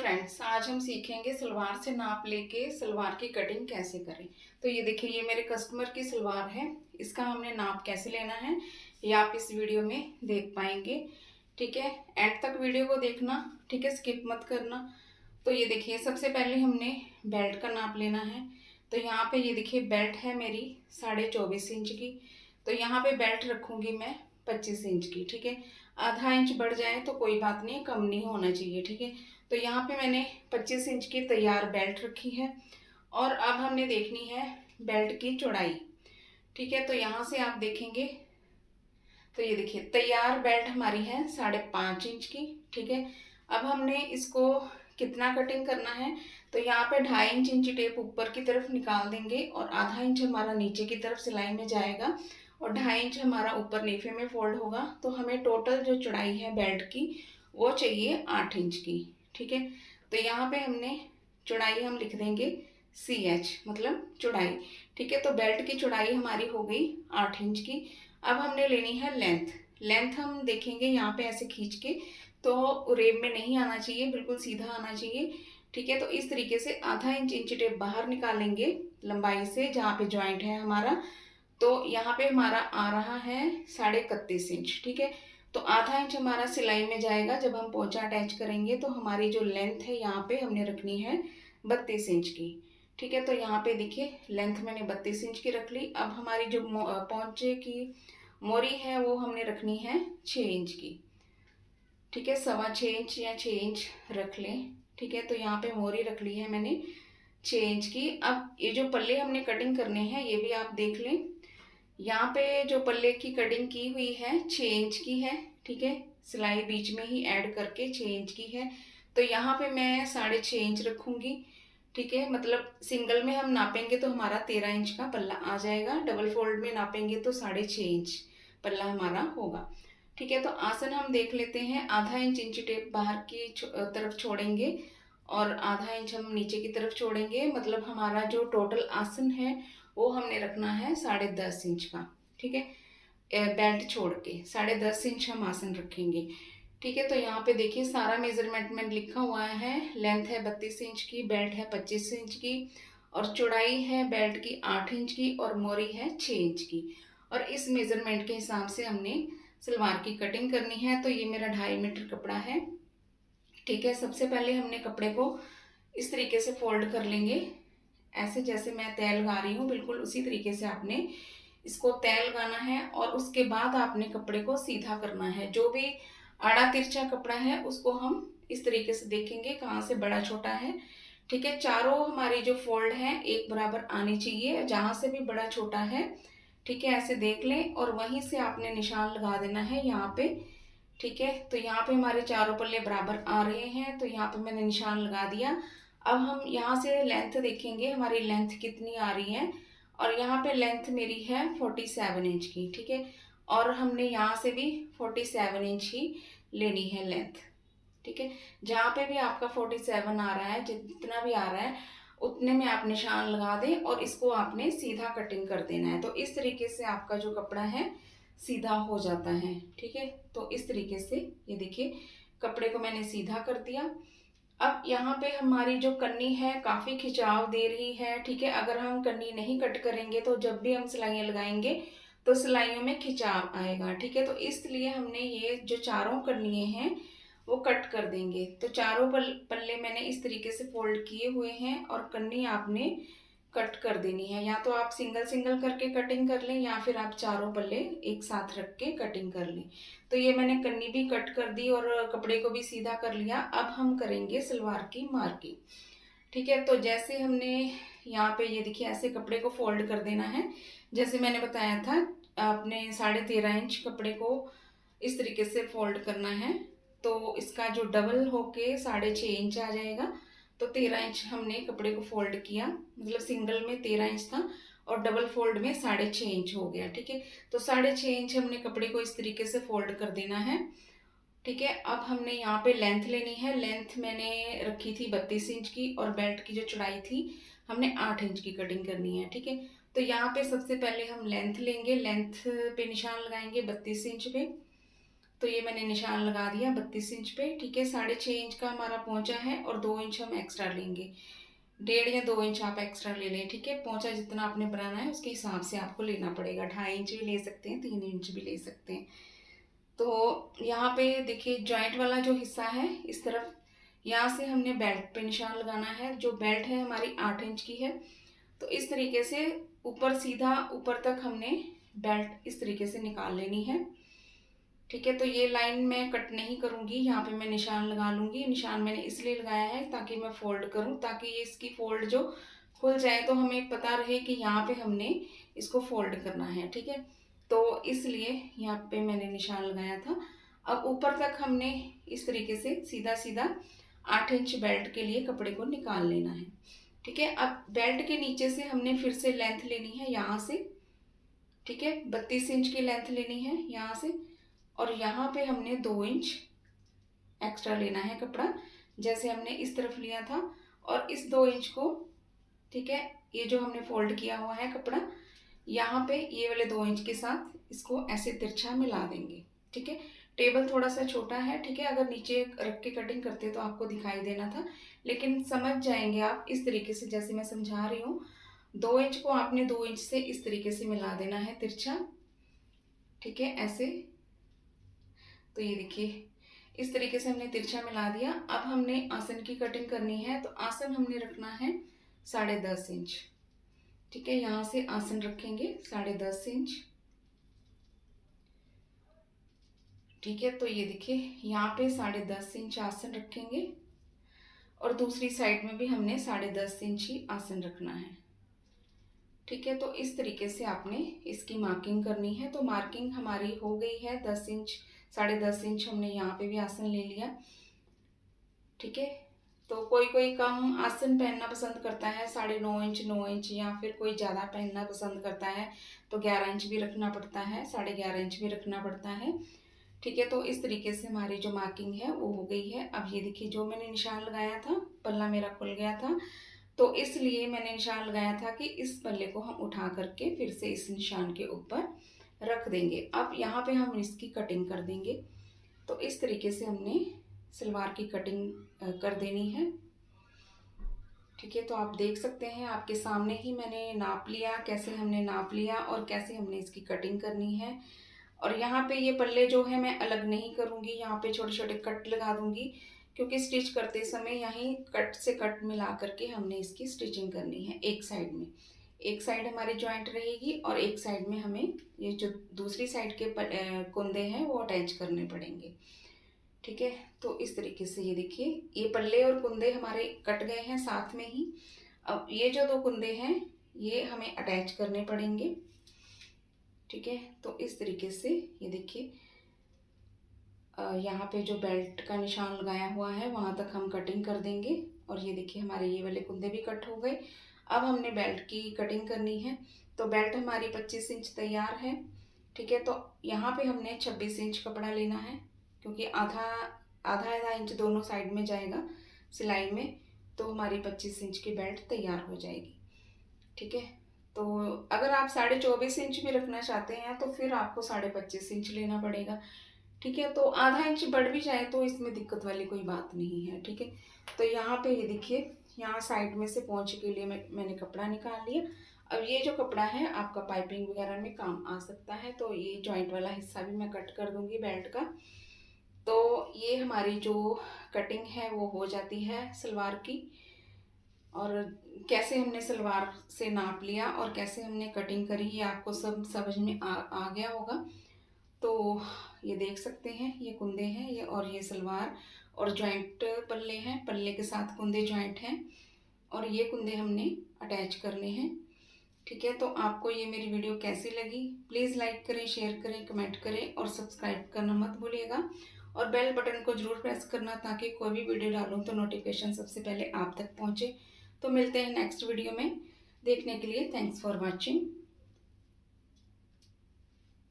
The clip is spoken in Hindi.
फ्रेंड्स, आज हम सीखेंगे सलवार से नाप लेके सलवार की कटिंग कैसे करें। तो ये देखिए, ये मेरे कस्टमर की सलवार है। इसका हमने नाप कैसे लेना है ये आप इस वीडियो में देख पाएंगे। ठीक है, एंड तक वीडियो को देखना। ठीक है, स्किप मत करना। तो ये देखिए, सबसे पहले हमने बेल्ट का नाप लेना है। तो यहाँ पे ये देखिए, बेल्ट है मेरी 24.5 इंच की। तो यहाँ पे बेल्ट रखूँगी मैं 25 इंच की। ठीक है, आधा इंच बढ़ जाए तो कोई बात नहीं, कम नहीं होना चाहिए। ठीक है, तो यहाँ पे मैंने 25 इंच की तैयार बेल्ट रखी है। और अब हमने देखनी है बेल्ट की चौड़ाई। ठीक है, तो यहाँ से आप देखेंगे तो ये देखिए, तैयार बेल्ट हमारी है 5.5 इंच की। ठीक है, अब हमने इसको कितना कटिंग करना है, तो यहाँ पे 2.5 इंच इंची टेप ऊपर की तरफ निकाल देंगे और आधा इंच हमारा नीचे की तरफ सिलाई में जाएगा और 2.5 इंच हमारा ऊपर नेफे में फोल्ड होगा। तो हमें टोटल जो चौड़ाई है बेल्ट की वो चाहिए 8 इंच की। ठीक है, तो यहाँ पे हमने चौड़ाई हम लिख देंगे CH, मतलब चौड़ाई। ठीक है, तो बेल्ट की चौड़ाई हमारी हो गई 8 इंच की। अब हमने लेनी है लेंथ। लेंथ हम देखेंगे यहाँ पे ऐसे खींच के, तो रेब में नहीं आना चाहिए, बिल्कुल सीधा आना चाहिए। ठीक है, तो इस तरीके से आधा इंच इंची टेप बाहर निकालेंगे लंबाई से, जहाँ पे जॉइंट है हमारा। तो यहाँ पे हमारा आ रहा है 31.5 इंच। ठीक है, तो आधा इंच हमारा सिलाई में जाएगा। जब हम पोंचा अटैच करेंगे तो हमारी जो लेंथ है यहाँ पे हमने रखनी है 32 इंच की। ठीक है, तो यहाँ पे देखिए, लेंथ मैंने 32 इंच की रख ली। अब हमारी जो पोंचे की मोरी है वो हमने रखनी है 6 इंच की। ठीक है, 6.25 इंच या 6 इंच रख लें। ठीक है, तो यहाँ पे मोरी रख ली है मैंने 6 इंच की। अब ये जो पल्ले हमने कटिंग करने हैं ये भी आप देख लें। यहाँ पे जो पल्ले की कटिंग की हुई है 6 इंच की है। ठीक है, सिलाई बीच में ही ऐड करके 6 इंच की है। तो यहाँ पे मैं 6.5 इंच रखूँगी। ठीक है, मतलब सिंगल में हम नापेंगे तो हमारा 13 इंच का पल्ला आ जाएगा, डबल फोल्ड में नापेंगे तो 6.5 इंच पल्ला हमारा होगा। ठीक है, तो आसन हम देख लेते हैं। आधा इंच इंची टेप बाहर की तरफ छोड़ेंगे और आधा इंच हम नीचे की तरफ छोड़ेंगे। मतलब हमारा जो टोटल आसन है वो हमने रखना है 10.5 इंच का। ठीक है, बेल्ट छोड़ के 10.5 इंच हम आसन रखेंगे। ठीक है, तो यहाँ पे देखिए, सारा मेजरमेंट में लिखा हुआ है। लेंथ है 32 इंच की, बेल्ट है 25 इंच की और चौड़ाई है बेल्ट की 8 इंच की और मोरी है 6 इंच की। और इस मेजरमेंट के हिसाब से हमने सलवार की कटिंग करनी है। तो ये मेरा 2.5 मीटर कपड़ा है। ठीक है, सबसे पहले हमने कपड़े को इस तरीके से फोल्ड कर लेंगे, ऐसे जैसे मैं तय लगा रही हूँ बिल्कुल उसी तरीके से आपने इसको तय लगाना है। और उसके बाद आपने कपड़े को सीधा करना है। जो भी आड़ा तिरछा कपड़ा है उसको हम इस तरीके से देखेंगे कहाँ से बड़ा छोटा है। ठीक है, चारों हमारी जो फोल्ड है एक बराबर आनी चाहिए, जहाँ से भी बड़ा छोटा है। ठीक है, ऐसे देख लें और वहीं से आपने निशान लगा देना है यहाँ पे। ठीक है, तो यहाँ पे हमारे चारों पल्ले बराबर आ रहे हैं, तो यहाँ पे मैंने निशान लगा दिया। अब हम यहाँ से लेंथ देखेंगे हमारी लेंथ कितनी आ रही है। और यहाँ पे लेंथ मेरी है 47 इंच की। ठीक है, और हमने यहाँ से भी 47 इंच ही लेनी है लेंथ। ठीक है, जहाँ पे भी आपका 47 आ रहा है, जितना भी आ रहा है उतने में आप निशान लगा दें और इसको आपने सीधा कटिंग कर देना है। तो इस तरीके से आपका जो कपड़ा है सीधा हो जाता है। ठीक है, तो इस तरीके से ये देखिए, कपड़े को मैंने सीधा कर दिया। अब यहाँ पे हमारी जो कन्नी है काफ़ी खिंचाव दे रही है। ठीक है, अगर हम कन्नी नहीं कट करेंगे तो जब भी हम सिलाइयाँ लगाएंगे तो सिलाइयों में खिंचाव आएगा। ठीक है, तो इसलिए हमने ये जो चारों कन्नियाँ हैं वो कट कर देंगे। तो चारों पल्ले मैंने इस तरीके से फोल्ड किए हुए हैं और कन्नी आपने कट कर देनी है। या तो आप सिंगल सिंगल करके कटिंग कर लें या फिर आप चारों पल्ले एक साथ रख के कटिंग कर लें। तो ये मैंने कन्नी भी कट कर दी और कपड़े को भी सीधा कर लिया। अब हम करेंगे सलवार की मार्किंग। ठीक है, तो जैसे हमने यहाँ पे ये देखिए, ऐसे कपड़े को फोल्ड कर देना है जैसे मैंने बताया था। आपने 13.5 इंच कपड़े को इस तरीके से फोल्ड करना है। तो इसका जो डबल होके 6.5 इंच आ जाएगा। तो 13 इंच हमने कपड़े को फोल्ड किया, मतलब सिंगल में 13 इंच था और डबल फोल्ड में 6.5 इंच हो गया। ठीक है, तो 6.5 इंच हमने कपड़े को इस तरीके से फोल्ड कर देना है। ठीक है, अब हमने यहाँ पे लेंथ लेनी है। लेंथ मैंने रखी थी 32 इंच की और बेल्ट की जो चौड़ाई थी हमने 8 इंच की कटिंग करनी है। ठीक है, तो यहाँ पे सबसे पहले हम लेंथ लेंगे, लेंथ पे निशान लगाएंगे 32 इंच पे। तो ये मैंने निशान लगा दिया 32 इंच पे, ठीक है। 6.5 इंच का हमारा पोंचा है और 2 इंच हम एक्स्ट्रा लेंगे, 1.5 या 2 इंच आप एक्स्ट्रा ले लें, ठीक है। पोंचा जितना आपने बनाना है उसके हिसाब से आपको लेना पड़ेगा, 2.5 इंच भी ले सकते हैं, 3 इंच भी ले सकते हैं। तो यहाँ पे देखिए जॉइंट वाला जो हिस्सा है इस तरफ, यहाँ से हमने बेल्ट पे निशान लगाना है। जो बेल्ट है हमारी 8 इंच की है, तो इस तरीके से ऊपर सीधा ऊपर तक हमने बेल्ट इस तरीके से निकाल लेनी है, ठीक है। तो ये लाइन मैं कट नहीं करूँगी, यहाँ पे मैं निशान लगा लूँगी। निशान मैंने इसलिए लगाया है ताकि मैं फोल्ड करूँ, ताकि ये इसकी फोल्ड जो खुल जाए तो हमें पता रहे कि यहाँ पे हमने इसको फोल्ड करना है, ठीक है। तो इसलिए यहाँ पे मैंने निशान लगाया था। अब ऊपर तक हमने इस तरीके से सीधा सीधा 8 इंच बेल्ट के लिए कपड़े को निकाल लेना है, ठीक है। अब बेल्ट के नीचे से हमने फिर से लेंथ लेनी है यहाँ से, ठीक है। 32 इंच की लेंथ लेनी है यहाँ से, और यहाँ पे हमने 2 इंच एक्स्ट्रा लेना है कपड़ा, जैसे हमने इस तरफ लिया था। और इस 2 इंच को, ठीक है, ये जो हमने फोल्ड किया हुआ है कपड़ा, यहाँ पे ये वाले 2 इंच के साथ इसको ऐसे तिरछा मिला देंगे, ठीक है। टेबल थोड़ा सा छोटा है, ठीक है, अगर नीचे रख के कटिंग करते तो आपको दिखाई देना था, लेकिन समझ जाएंगे आप इस तरीके से जैसे मैं समझा रही हूँ। 2 इंच को आपने 2 इंच से इस तरीके से मिला देना है तिरछा, ठीक है, ऐसे। तो ये देखिए इस तरीके से हमने तिरछा मिला दिया। अब हमने आसन की कटिंग करनी है, तो आसन हमने रखना है 10.5 इंच, ठीक है। यहाँ से आसन रखेंगे 10.5 इंच, ठीक है। तो ये देखिए यहाँ पे 10.5 इंच आसन रखेंगे, और दूसरी साइड में भी हमने 10.5 इंच ही आसन रखना है, ठीक है। तो इस तरीके से आपने इसकी मार्किंग करनी है। तो मार्किंग हमारी हो गई है 10 इंच, 10.5 इंच हमने यहाँ पे भी आसन ले लिया, ठीक है। तो कोई कोई कम आसन पहनना पसंद करता है, 9.5 इंच, 9 इंच, या फिर कोई ज़्यादा पहनना पसंद करता है तो 11 इंच भी रखना पड़ता है, 11.5 इंच भी रखना पड़ता है, ठीक है। तो इस तरीके से हमारी जो मार्किंग है वो हो गई है। अब ये देखिए जो मैंने निशान लगाया था, पल्ला मेरा खुल गया था, तो इसलिए मैंने निशान लगाया था कि इस पल्ले को हम उठा करके फिर से इस निशान के ऊपर रख देंगे। अब यहाँ पे हम इसकी कटिंग कर देंगे। तो इस तरीके से हमने सलवार की कटिंग कर देनी है, ठीक है। तो आप देख सकते हैं आपके सामने ही मैंने नाप लिया, कैसे हमने नाप लिया और कैसे हमने इसकी कटिंग करनी है। और यहाँ पे ये पल्ले जो है मैं अलग नहीं करूँगी, यहाँ पे छोटे छोटे कट लगा दूँगी, क्योंकि स्टिच करते समय यहीं कट से कट मिला करके हमने इसकी स्टिचिंग करनी है। एक साइड में, एक साइड हमारी जॉइंट रहेगी और एक साइड में हमें ये जो दूसरी साइड के कुंदे हैं वो अटैच करने पड़ेंगे, ठीक है। तो इस तरीके से ये देखिए ये पल्ले और कुंदे हमारे कट गए हैं साथ में ही। अब ये जो 2 कुंदे हैं ये हमें अटैच करने पड़ेंगे, ठीक है। तो इस तरीके से ये देखिए यहाँ पे जो बेल्ट का निशान लगाया हुआ है वहाँ तक हम कटिंग कर देंगे। और ये देखिए हमारे ये वाले कुंदे भी कट हो गए। अब हमने बेल्ट की कटिंग करनी है। तो बेल्ट हमारी 25 इंच तैयार है, ठीक है। तो यहाँ पे हमने 26 इंच कपड़ा लेना है, क्योंकि आधा आधा इंच दोनों साइड में जाएगा सिलाई में, तो हमारी 25 इंच की बेल्ट तैयार हो जाएगी, ठीक है। तो अगर आप 24.5 इंच भी रखना चाहते हैं तो फिर आपको 25.5 इंच लेना पड़ेगा, ठीक है। तो आधा इंच बढ़ भी जाए तो इसमें दिक्कत वाली कोई बात नहीं है, ठीक है। तो यहाँ पे ये देखिए यहाँ साइड में से पोंचे के लिए मैंने कपड़ा निकाल लिया। अब ये जो कपड़ा है आपका पाइपिंग वगैरह में काम आ सकता है, तो ये जॉइंट वाला हिस्सा भी मैं कट कर दूंगी बेल्ट का। तो ये हमारी जो कटिंग है वो हो जाती है सलवार की। और कैसे हमने सलवार से नाप लिया और कैसे हमने कटिंग करी ये आपको सब समझ में आ गया होगा। तो ये देख सकते हैं ये कुंदे हैं ये, और ये सलवार और जॉइंट पल्ले हैं, पल्ले के साथ कुंदे जॉइंट हैं, और ये कुंदे हमने अटैच करने हैं, ठीक है। तो आपको ये मेरी वीडियो कैसी लगी प्लीज़ लाइक करें, शेयर करें, कमेंट करें और सब्सक्राइब करना मत भूलिएगा। और बेल बटन को ज़रूर प्रेस करना ताकि कोई भी वीडियो डालूँ तो नोटिफिकेशन सबसे पहले आप तक पहुँचे। तो मिलते हैं नेक्स्ट वीडियो में, देखने के लिए थैंक्स फॉर वॉचिंग।